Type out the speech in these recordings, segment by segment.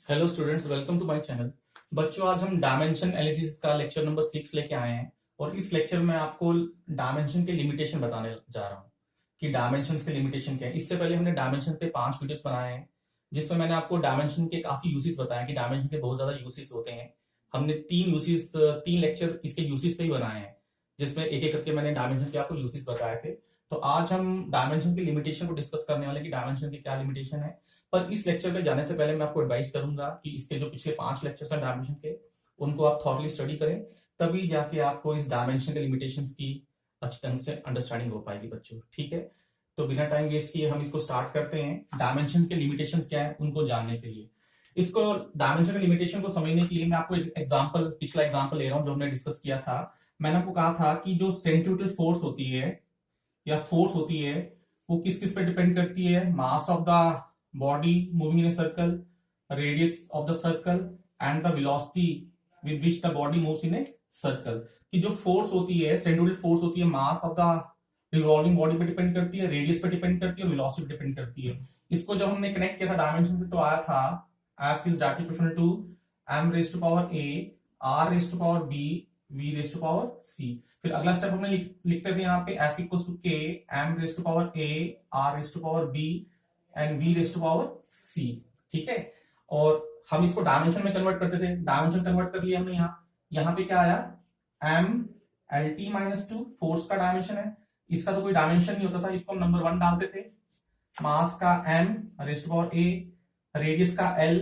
Hello students, welcome to my channel. बच्चों, आज हम डायमेंशन एनालिसिस का लेक्चर नंबर 6 लेके आए हैं और इस लेक्चर में आपको डायमेंशन के लिमिटेशन बताने जा रहा हूँ कि डायमेंशन के लिमिटेशन क्या है। इससे पहले हमने डायमेंशन पे 5 वीडियोस बनाए हैं जिसमें मैंने आपको डायमेंशन के काफी यूसेस बताया कि डायमेंशन के बहुत ज्यादा यूसेस होते हैं। हमने 3 लेक्चर इसके यूसेस पे ही बनाए हैं जिसमें एक एक करके मैंने डायमेंशन के आपको यूसेस बताए थे। तो आज हम डायमेंशन की लिमिटेशन को डिस्कस करने वाले कि डायमेंशन की क्या लिमिटेशन है। पर इस लेक्चर पे जाने से पहले मैं आपको एडवाइस करूंगा कि इसके जो पिछले 5 लेक्चर्स हैं डायमेंशन के, उनको आप थॉरली स्टडी करें, तभी जाके आपको इस डायमेंशन के लिमिटेशंस की अच्छी ढंग से अंडरस्टैंडिंग हो पाएगी बच्चों। ठीक है, तो बिना टाइम वेस्ट किए हम इसको स्टार्ट करते हैं। डायमेंशन के लिमिटेशंस क्या है उनको जानने के लिए, इसको डायमेंशन के लिमिटेशन को समझने के लिए मैं आपको एक एग्जांपल, पिछला एग्जांपल ले रहा हूं जो हमने डिस्कस किया था। मैंने आपको कहा था कि जो सेंट्रीफ्यूगल फोर्स होती है या फोर्स होती है वो किस किस पे डिपेंड करती है। Mass of the body moving in a circle, radius of the circle and the velocity with which the body moves in a circle। कि जो फोर्स होती है, सेंट्रीफ्यूगल फोर्स होती है, mass of the revolving body पे depend करती है, radius पे डिपेंड करती है और वेलोसिटी पे डिपेंड करती है। इसको जब हमने कनेक्ट किया था डायमेंशन से तो आया था F is directly proportional to m raised to power a, r raised to power b, v raised to power c। फिर अगला स्टेप हमने लिखते थे यहाँ पे F equals to k, m raised to power a, r raised to power b and v raise to power c। ठीक है, और हम इसको डायमेंशन में कन्वर्ट करते थे, डायमेंशन कन्वर्ट कर लिया हमने। यहाँ पे क्या आया, m lt माइनस 2 फोर्स का डायमेंशन है। इसका तो कोई डायमेंशन नहीं होता था, इसको हम नंबर 1 डालते थे। मास का m raise to power a, radius का l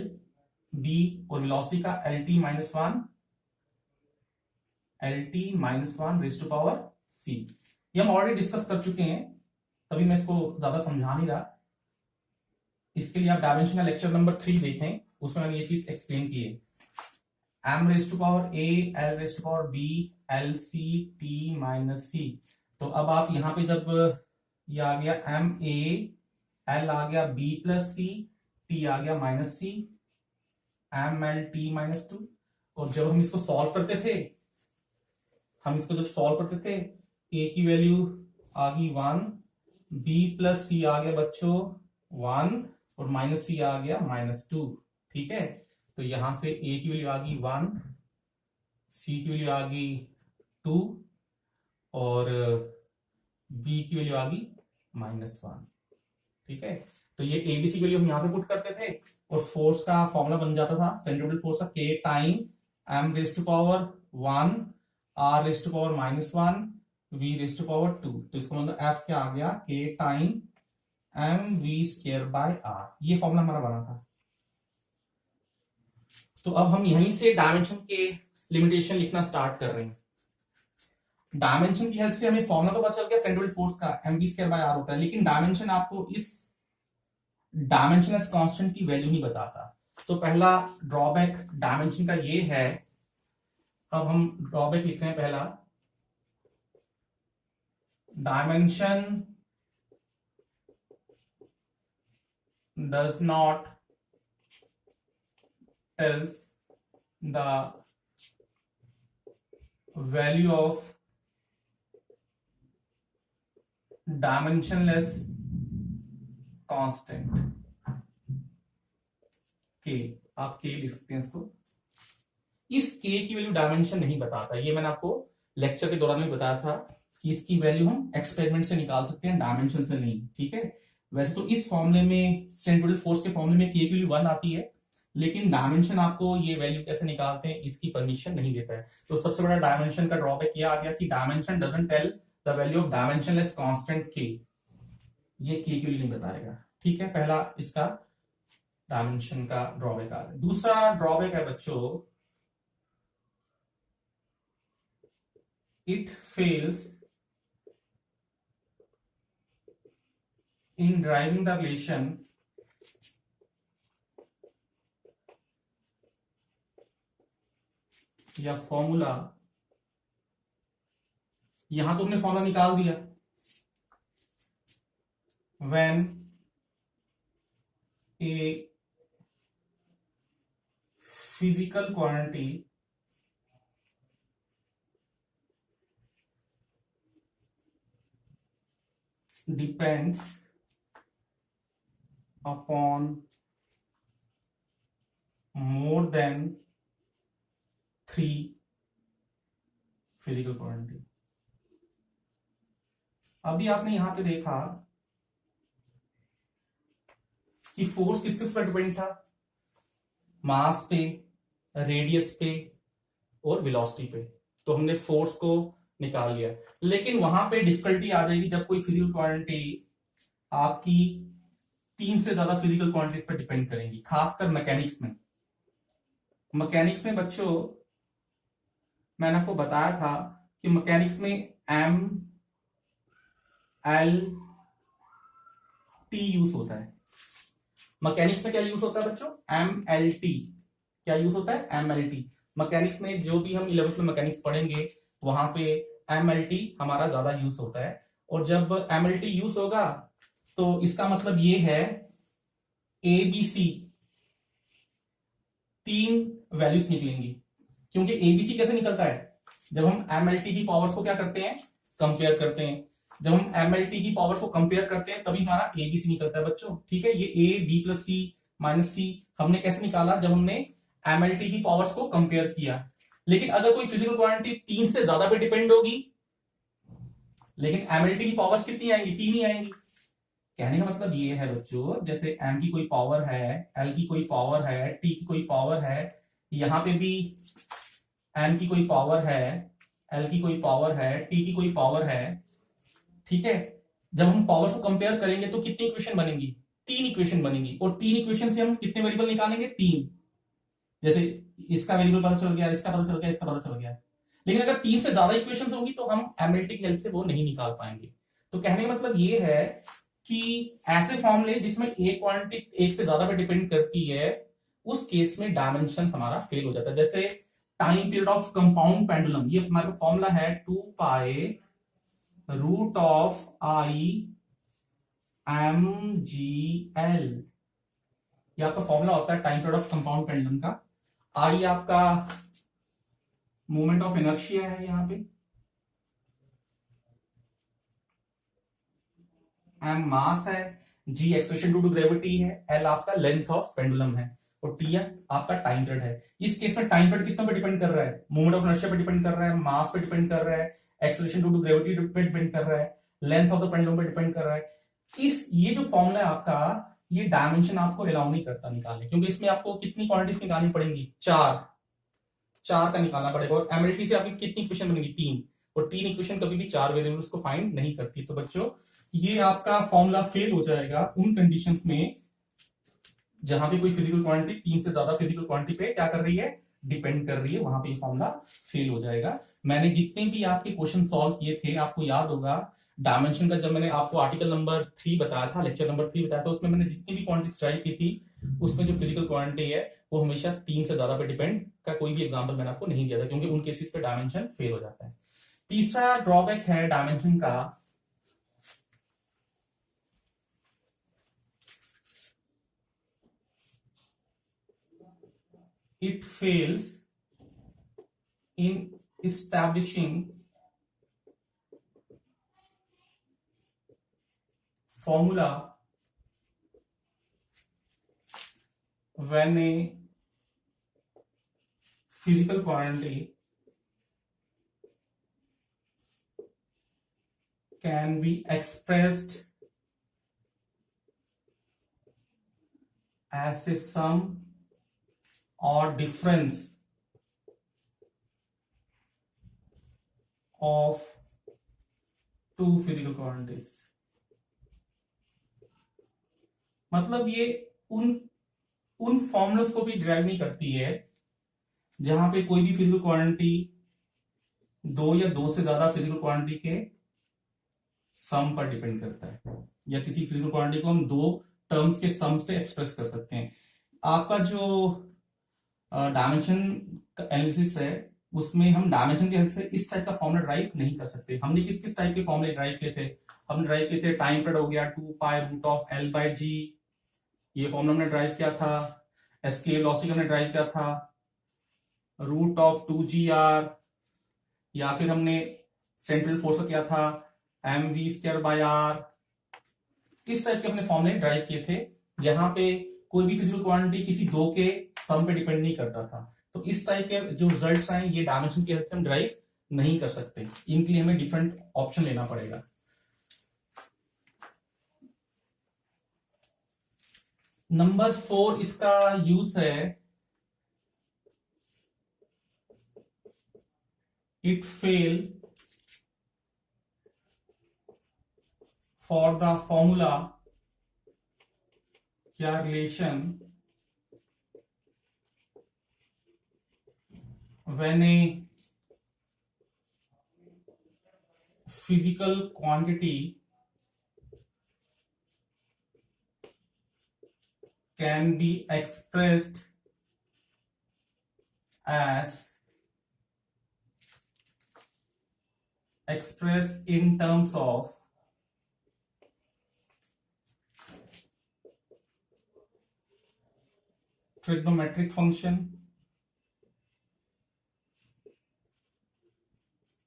b और वेलोसिटी का lt minus 1 raise to power c। ये हम ऑलरेडी डिस्कस कर चुके हैं, तभी मैं इसको ज्यादा समझा नहीं रहा। इसके लिए आप डायमेंशन का लेक्चर नंबर 3 देखें, उसमें मैंने ये चीज एक्सप्लेन की है। m raise to power a, l raise to power b, l c t minus c। तो अब आप यहां पे जब ये आ गया m a, l आ गया b प्लस c, t आ गया minus c, m l t minus 2। और जब हम इसको सॉल्व करते थे, a की वैल्यू आ गई 1, b प्लस c आ गया बच्चों 1 और माइनस सी आ गया माइनस 2। ठीक है, तो यहां से a की वैल्यू आ गई 1, c की वैल्यू आ गई 2 और b की वैल्यू आ गई माइनस 1। ठीक है, तो ये abc की वैल्यू हम यहां पे पुट करते थे और फोर्स का फॉर्मूला बन जाता था सेंट्रीफ्यूगल फोर्स का k time m raise to power 1, r raise to power minus 1, v raise to power 2। तो इसको मतलब f क्या आ गया, k time m v square by r. ये फॉर्मूला हमारा बना था। तो अब हम यहीं से डायमेंशन के लिमिटेशन लिखना स्टार्ट कर रहे हैं। डायमेंशन की हेल्प से हमें फॉर्मूला तो पता चल गया, सेंट्रीफ्यूगल फोर्स का m v square by r होता है, लेकिन डायमेंशन आपको इस डायमेंशनलेस कांस्टेंट की वैल्यू नहीं बताता। तो पहला ड्रॉबैक डायमेंशन का ये है। अब हम ड्रॉबैक लिख रहे हैं पहला, dimension does not tells the value of dimensionless constant k। आप k लिख सकते हैं इसको। इस k की वैल्यू डायमेंशन नहीं बताता, ये मैंने आपको लेक्चर के दौरान में बताया था कि इसकी वैल्यू हम एक्सपेरिमेंट से निकाल सकते हैं, डायमेंशन से नहीं। ठीक है, वैसे तो इस फॉर्मूले में, सेंट्रीफ्यूगल फोर्स के फॉर्मूले में k की वैल्यू 1 आती है, लेकिन डायमेंशन आपको ये वैल्यू कैसे निकालते हैं इसकी परमिशन नहीं देता है। तो सबसे बड़ा डायमेंशन का ड्रॉबैक ये आ गया कि dimension doesn't tell the value of dimensionless constant k। ये k की वैल्यू नहीं बताएगा। ठीक है, पहला इसका डायमेंशन का ड्रॉबैक आ गया। दूसरा ड्रॉबैक है बच्चों, it fails in deriving the relation या फॉर्मूला। यहां तो हमने फॉर्मूला निकाल दिया, when a physical quantity depends upon more than 3 physical quantity. अभी आपने यहां पे देखा कि फोर्स किस किस पर डिपेंड था, मास पे, रेडियस पे और वेलोसिटी पे। तो हमने फोर्स को निकाल लिया, लेकिन वहां पे डिफिकल्टी आ जाएगी जब कोई फिजिकल क्वांटिटी आपकी 3 से ज्यादा फिजिकल क्वांटिटीज पर डिपेंड करेंगी, खासकर मैकेनिक्स में। मैकेनिक्स में बच्चों मैंने आपको बताया था कि मैकेनिक्स में एम एल टी यूज होता है। मैकेनिक्स में क्या यूज होता है बच्चों? M L T. क्या यूज होता है? M L T. मैकेनिक्स में जो भी हम 11th में मैकेनिक्स पढ़ेंगे वहां पे एम एल टी हमारा ज्यादा यूज होता है। और जब एम एल टी यूज होगा तो इसका मतलब ये है ए बी सी 3 वैल्यूज निकलेंगी। क्योंकि एबीसी कैसे निकलता है? जब हम एमएलटी की पावर्स को क्या करते हैं? कंपेयर करते हैं। जब हम एमएलटी की पावर्स को कंपेयर करते हैं तभी हमारा एबीसी निकलता है बच्चों। ठीक है, ये A B plus C minus C हमने कैसे निकाला? जब हमने एमएलटी की पावर्स को कंपेयर किया। लेकिन अगर कोई फिजिकल क्वांटिटी 3 से ज्यादा पे डिपेंड होगी, लेकिन एमएलटी की पावर्स कितनी आएंगी? 3 ही आएंगी। कहने का मतलब ये है बच्चों, जैसे एम की कोई पावर है, एल की कोई पावर है, टी की कोई पावर है, यहां पे भी एम की कोई पावर है, एल की कोई पावर है, टी की कोई पावर है। ठीक है, जब हम पावर्स को कंपेयर करेंगे तो कितनी इक्वेशन बनेंगी? 3 इक्वेशन बनेंगी। और 3 इक्वेशन से हम कितने वेरिएबल निकालेंगे? 3। जैसे इसका वेरिएबल पता चल गया, इसका पता चल गया, इसका पता चल गया। लेकिन अगर 3 से ज्यादा इक्वेशन होंगी तो हम एमएलटी की हेल्प से वो नहीं निकाल पाएंगे। तो कहने का मतलब ये है कि ऐसे फॉर्मूले जिसमें एक क्वांटिटी एक से ज्यादा पे डिपेंड करती है, उस केस में डायमेंशन हमारा फेल हो जाता है। जैसे time period of compound pendulum, ये हमारा फॉर्मूला है 2 pi root of I M G L. ये आपका फॉर्मूला होता है time period of compound pendulum का। आई आपका मोमेंट ऑफ इनर्शिया है, यहां पे एम मास है, जी एक्सेलरेशन ड्यू टू ग्रेविटी है, एल आपका लेंथ ऑफ पेंडुलम है और टी आपका टाइम पीरियड है। इस केस में टाइम पीरियड कितनों पे डिपेंड कर रहा है? मोमेंट ऑफ इनर्शिया पे डिपेंड कर रहा है, मास पे डिपेंड कर रहा है, एक्सेलरेशन ड्यू टू ग्रेविटी पे डिपेंड कर रहा है, लेंथ ऑफ द पेंडुलम पे डिपेंड कर रहा है। ये जो फॉर्मूला है आपका, ये डायमेंशन आपको अलाउ नहीं करता निकालने, क्योंकि इसमें आपको कितनी क्वांटिटीज निकालनी पड़ेंगी? 4 का निकालना पड़ेगा। और एमएलटी से आपकी कितनी इक्वेशन बनेगी? 3। और 3 इक्वेशन कभी भी 4 वेरिएबल्स को फाइंड नहीं करती। तो बच्चों ये आपका फॉर्मूला फेल हो जाएगा उन कंडीशंस में जहां पे कोई फिजिकल क्वांटिटी 3 से ज्यादा फिजिकल क्वांटिटी पे क्या कर रही है? डिपेंड कर रही है। वहां पे ये फॉर्मूला फेल हो जाएगा। मैंने जितने भी आपके क्वेश्चन सॉल्व किए थे, आपको याद होगा डायमेंशन का, जब मैंने आपको आर्टिकल नंबर 3 बताया था, लेक्चर नंबर 3 बताया था, उसमें मैंने जितनी भी क्वांटिटी ट्राई की थी, उसमें जो फिजिकल क्वांटिटी है वो हमेशा 3 से ज्यादा पे डिपेंड का कोई भी एग्जाम्पल मैंने आपको नहीं दिया था, क्योंकि उन केसेस पे डायमेंशन फेल हो जाता है। तीसरा ड्रॉबैक है डायमेंशन का, it fails in establishing formula when a physical quantity can be expressed as a sum or difference of two physical quantities। मतलब ये उन फॉर्मुलास को भी डिराइव नहीं करती है जहां पे कोई भी फिजिकल क्वांटिटी 2 या 2 से ज्यादा फिजिकल क्वांटिटी के सम पर डिपेंड करता है, या किसी फिजिकल क्वांटिटी को हम 2 टर्म्स के सम से एक्सप्रेस कर सकते हैं। आपका जो डायमेंशन एनालिसिस है उसमें हम डायमेंशन के हेल्प से इस टाइप का फॉर्मूला ड्राइव नहीं कर सकते। हमने किस किस टाइप के फॉर्मूले ड्राइव किए थे? हमने ड्राइव किए थे टाइम पीरियड हो गया 2 pi root of L by G, ये फॉर्मूला हमने ड्राइव किया था। एस्केप वेलोसिटी हमने ड्राइव किया था रूट ऑफ 2 GR, या फिर हमने सेंट्रल फोर्स का किया था mv² बाय r। इस टाइप के हमने फॉर्मूले ड्राइव किए थे जहां पे कोई भी फिजिकल क्वांटिटी किसी दो के सम पे डिपेंड नहीं करता था। तो इस टाइप के जो रिजल्ट्स हैं ये डायमेंशन की हेल्प से हम ड्राइव नहीं कर सकते, इनके लिए हमें डिफरेंट ऑप्शन लेना पड़ेगा। नंबर 4 इसका यूज है, it fail for the formula या relation when a physical quantity can be expressed in terms of trigonometric function,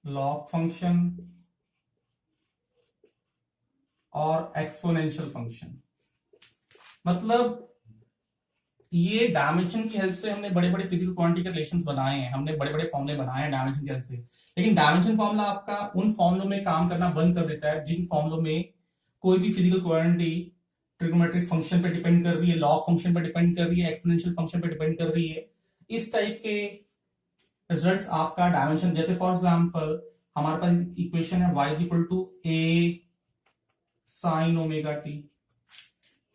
log function और एक्सपोनेंशियल फंक्शन। मतलब ये डायमेंशन की हेल्प से हमने बड़े बड़े फिजिकल क्वांटिटी के रिलेशंस बनाए हैं, हमने बड़े बड़े फॉर्मूले बनाए हैं डायमेंशन की हेल्प से। लेकिन डायमेंशन फॉर्मूला आपका उन फॉर्मूलों में काम करना बंद कर देता है जिन फॉर्मूलों में कोई भी फिजिकल क्वांटिटी ट्रिगोनोमेट्रिक फंक्शन पे डिपेंड कर रही है, लॉग फंक्शन पे डिपेंड कर रही है, एक्सपोनेंशियल फंक्शन पे डिपेंड कर रही है। इस टाइप के रिजल्ट्स आपका डायमेंशन, जैसे फॉर एग्जांपल हमारे पास इक्वेशन है y equal to a sine omega t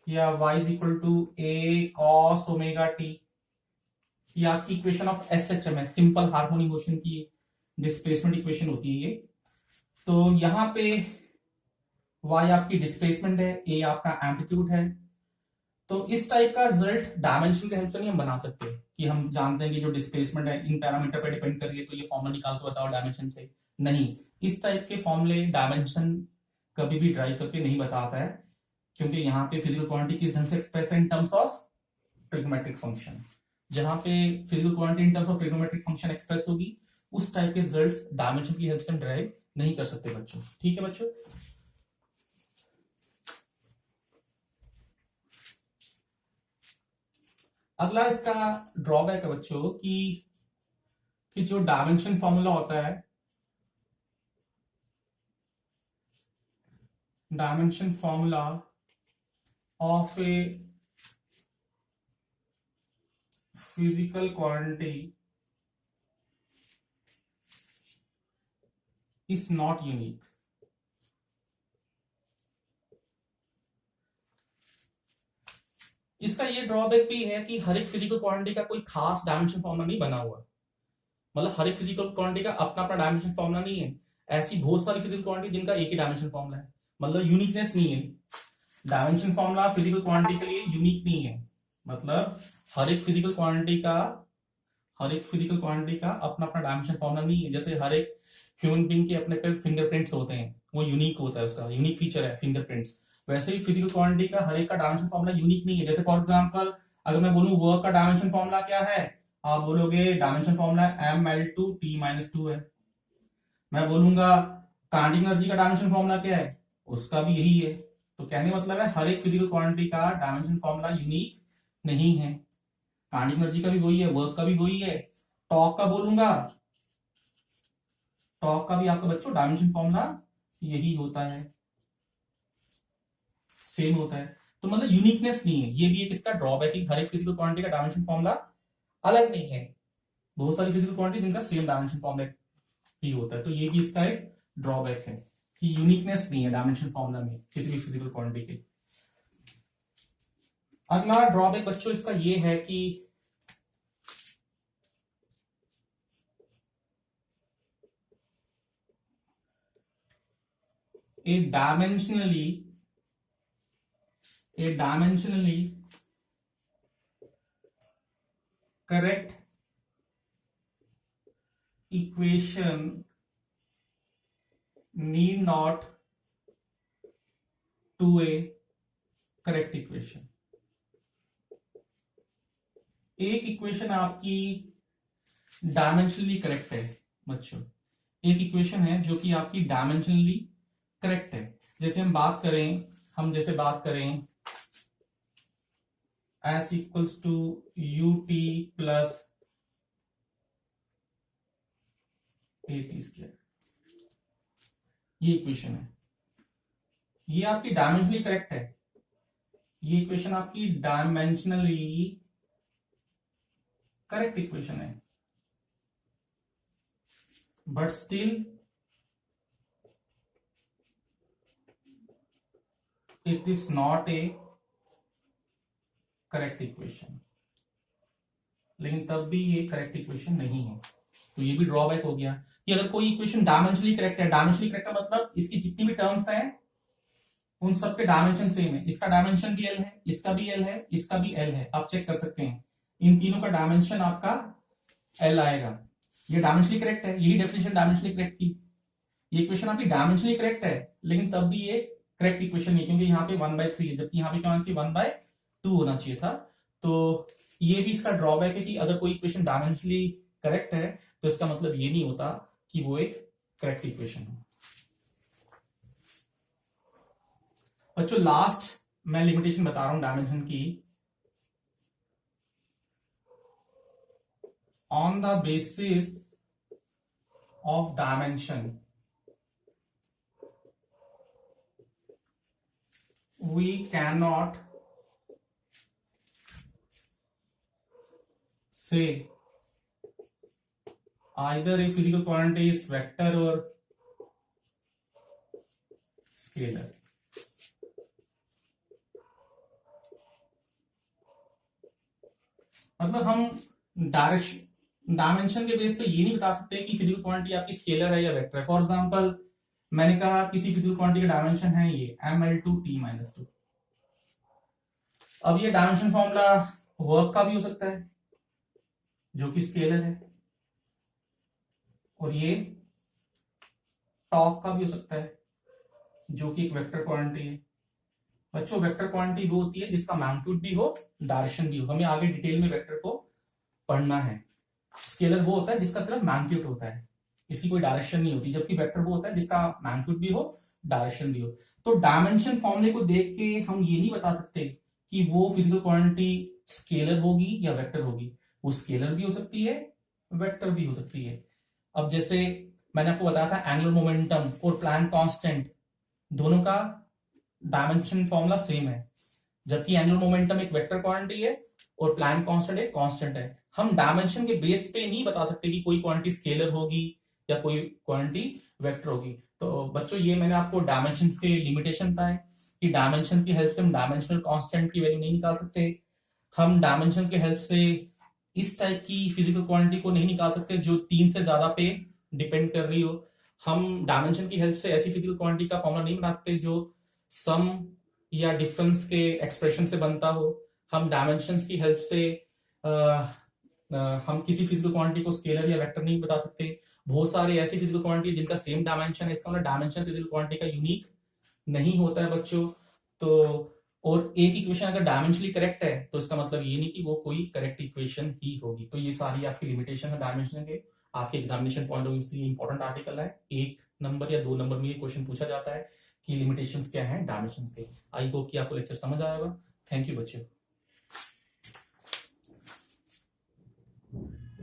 या y equal to a cos omega t, ये आपकी इक्वेशन ऑफ एसएचएम है, सिंपल हार्मोनिक मोशन की डिस्प्लेसमेंट इक्वेशन होती है ये। तो यहां पे y आपकी डिस्प्लेसमेंट है, a आपका एम्पलीट्यूड है। तो इस टाइप का रिजल्ट डायमेंशन के हेल्प से नहीं हम बना सकते कि हम जानते हैं कि जो डिस्प्लेसमेंट है इन पैरामीटर पे डिपेंड कर रही है तो ये फॉर्मूला निकाल के बताओ डायमेंशन से। नहीं, इस टाइप के फॉर्मूले डायमेंशन कभी भी ड्राइव करके नहीं बताता है, क्योंकि यहाँ पे फिजिकल क्वांटिटी किस ढंग से एक्सप्रेस है in terms of trigonometric function. जहां पे physical quantity in terms of trigonometric function express होगी उस टाइप के रिजल्ट्स डायमेंशन की हेल्प से हम ड्राइव नहीं कर सकते बच्चों। ठीक है बच्चों। अगला इसका ड्रॉबैक है बच्चों कि जो डायमेंशन फॉर्मूला होता है, dimension formula of a physical quantity is not unique. इसका ये ड्रॉबैक भी है कि हर एक फिजिकल क्वांटिटी का कोई खास डायमेंशन फॉर्मूला नहीं बना हुआ, मतलब हर एक फिजिकल क्वांटिटी का अपना अपना डायमेंशन फॉर्मूला नहीं है। ऐसी बहुत सारी फिजिकल क्वांटिटी जिनका एक ही डायमेंशन फॉर्मूला है, मतलब यूनिकनेस नहीं है। डायमेंशन फॉर्मूला फिजिकल क्वांटिटी के लिए यूनिक नहीं है, मतलब हर एक फिजिकल क्वांटिटी का अपना अपना डायमेंशन फॉर्मूला नहीं है। जैसे हर एक ह्यूमन बीइंग के अपने फिंगरप्रिंट्स होते हैं, वो यूनिक होता है, उसका यूनिक फीचर है फिंगरप्रिंट्स। वैसे ही फिजिकल क्वांटिटी का हर एक का डायमेंशन फॉर्मूला यूनिक नहीं है। जैसे फॉर एग्जांपल अगर मैं बोलूं वर्क का डायमेंशन फॉर्मूला क्या है, आप बोलोगे डायमेंशन फॉर्मूला ml2t-2 है। मैं बोलूंगा काइनेटिक एनर्जी का डायमेंशन फॉर्मूला क्या है, उसका भी यही है। तो कहने मतलब है हर एक फिजिकल क्वांटिटी का डायमेंशन फॉर्मूला यूनिक नहीं है। काइनेटिक एनर्जी का भी वही है, वर्क का भी वही है। टॉर्क का बोलूंगा, टॉर्क का भी आपका बच्चों डायमेंशन फॉर्मूला यही होता है, सेम होता है। तो मतलब यूनिकनेस नहीं है, ये भी एक इसका ड्रॉबैक है। हर एक फिजिकल क्वांटिटी का डायमेंशन फॉर्मूला अलग नहीं है, बहुत सारी फिजिकल क्वांटिटी जिनका सेम डायमेंशन फॉर्मूला ही होता है। तो ये भी इसका एक ड्रॉबैक है कि यूनिकनेस नहीं है डायमेंशन फॉर्मूला में किसी भी फिजिकल क्वांटिटी के। अगला ड्रॉबैक बच्चों इसका ये है कि a dimensionally correct equation need not to a correct equation। एक इक्वेशन आपकी डायमेंशनली करेक्ट है बच्चों, एक इक्वेशन है जो कि आपकी डायमेंशनली करेक्ट है। जैसे हम बात करें s equals to u t plus a t square, ये इक्वेशन है। ये आपकी डायमेंशनली करेक्ट है, ये इक्वेशन आपकी डायमेंशनली करेक्ट इक्वेशन है, but still it is not a correct equation. लेकिन तब भी ये करेक्ट इक्वेशन नहीं है, तो ये भी ड्रॉबैक हो गया कि अगर कोई इक्वेशन डायमेंशनली करेक्ट है, डायमेंशनली करेक्ट का मतलब इसकी जितनी भी टर्म्स हैं उन सबके डायमेंशन सेम है। इसका डायमेंशन भी एल है, इसका भी एल है, इसका भी एल है, आप चेक कर सकते हैं। इन तीनों का डायमेंशन आपका एल आएगा। ये डायमेंशनली करेक्ट है, यही डेफिनेशन डायमेंशनली करेक्ट की। ये इक्वेशन आपकी डायमेंशनली करेक्ट है, लेकिन तब भी ये करेक्ट इक्वेशन नहीं, क्योंकि यहाँ पे 1/3 है, जबकि यहाँ पे क्या होना चाहिए 1/2 होना चाहिए था। तो ये भी इसका ड्रॉबैक है कि अगर कोई इक्वेशन डायमेंशनली करेक्ट है तो इसका मतलब ये नहीं होता कि वो एक करेक्ट इक्वेशन है। बच्चों लास्ट मैं लिमिटेशन बता रहा हूं डायमेंशन की। On the basis of dimension we cannot say either a physical quantity is vector or scalar। मतलब हम डायमेंशन के बेस पे ये नहीं बता सकते कि फिजिकल क्वांटिटी आपकी स्केलर है या वेक्टर है। फॉर एग्जांपल मैंने कहा किसी फिजिकल क्वांटिटी का डायमेंशन है ये ml2t-2। अब ये डायमेंशन फॉर्मूला वर्क का भी हो सकता है जो कि स्केलर है, और ये टॉर्क का भी हो सकता है जो कि एक वेक्टर क्वांटिटी है। बच्चों वेक्टर क्वांटिटी वो होती है जिसका मैग्नीट्यूड भी हो, डायरेक्शन भी हो। हमें आगे डिटेल में वेक्टर को पढ़ना है। स्केलर वो होता है जिसका सिर्फ मैग्नीट्यूड होता है, इसकी कोई डायरेक्शन नहीं होती, जबकि वेक्टर वो होता है जिसका मैग्नीट्यूड भी हो, डायरेक्शन भी हो। तो डायमेंशन फॉर्मूले को देख के हम ये नहीं बता सकते कि वो फिजिकल क्वांटिटी स्केलर होगी या वेक्टर होगी। वो स्केलर भी हो सकती है, वेक्टर भी हो सकती है। अब जैसे मैंने आपको बताया था एंगुलर मोमेंटम और प्लैंक कांस्टेंट दोनों का डायमेंशन फॉर्मूला सेम है, जबकि एंगुलर मोमेंटम एक वेक्टर क्वांटिटी है और प्लैंक कांस्टेंट एक कांस्टेंट है। हम डायमेंशन के बेस पे नहीं बता सकते कि कोई क्वांटिटी स्केलर होगी या कोई क्वांटिटी वेक्टर होगी। तो बच्चों ये मैंने आपको डायमेंशंस के लिमिटेशन बताए कि डायमेंशन की हेल्प से हम डायमेंशनल कांस्टेंट की वैल्यू नहीं निकाल सकते। हम डायमेंशन की हेल्प से इस टाइप की फिजिकल क्वांटिटी को नहीं निकाल सकते जो 3 से ज्यादा पे डिपेंड कर रही हो। हम डायमेंशन की हेल्प से ऐसी फिजिकल क्वांटिटी का फॉर्मूला नहीं बना सकते जो सम या डिफरेंस के एक्सप्रेशन से बनता हो। हम डायमेंशंस की हेल्प से हम किसी फिजिकल क्वांटिटी को स्केलर या वेक्टर नहीं बता सकते। बहुत सारे ऐसी फिजिकल क्वांटिटी जिनका सेम डायमेंशन है, इसका मतलब डायमेंशन फिजिकल क्वांटिटी का यूनिक नहीं होता है बच्चों। तो और एक इक्वेशन अगर डायमेंशनली करेक्ट है तो इसका मतलब ये नहीं कि वो कोई करेक्ट इक्वेशन ही होगी। तो ये सारी आपकी लिमिटेशन है डायमेंशन के। आपके एग्जामिनेशन पॉइंट ऑफ व्यू से इंपॉर्टेंट आर्टिकल है। 1 नंबर या 2 नंबर में ये क्वेश्चन पूछा जाता है कि लिमिटेशंस क्या है डायमेंशन के। आई होप कि आपको लेक्चर समझ आएगा। थैंक यू बच्चों।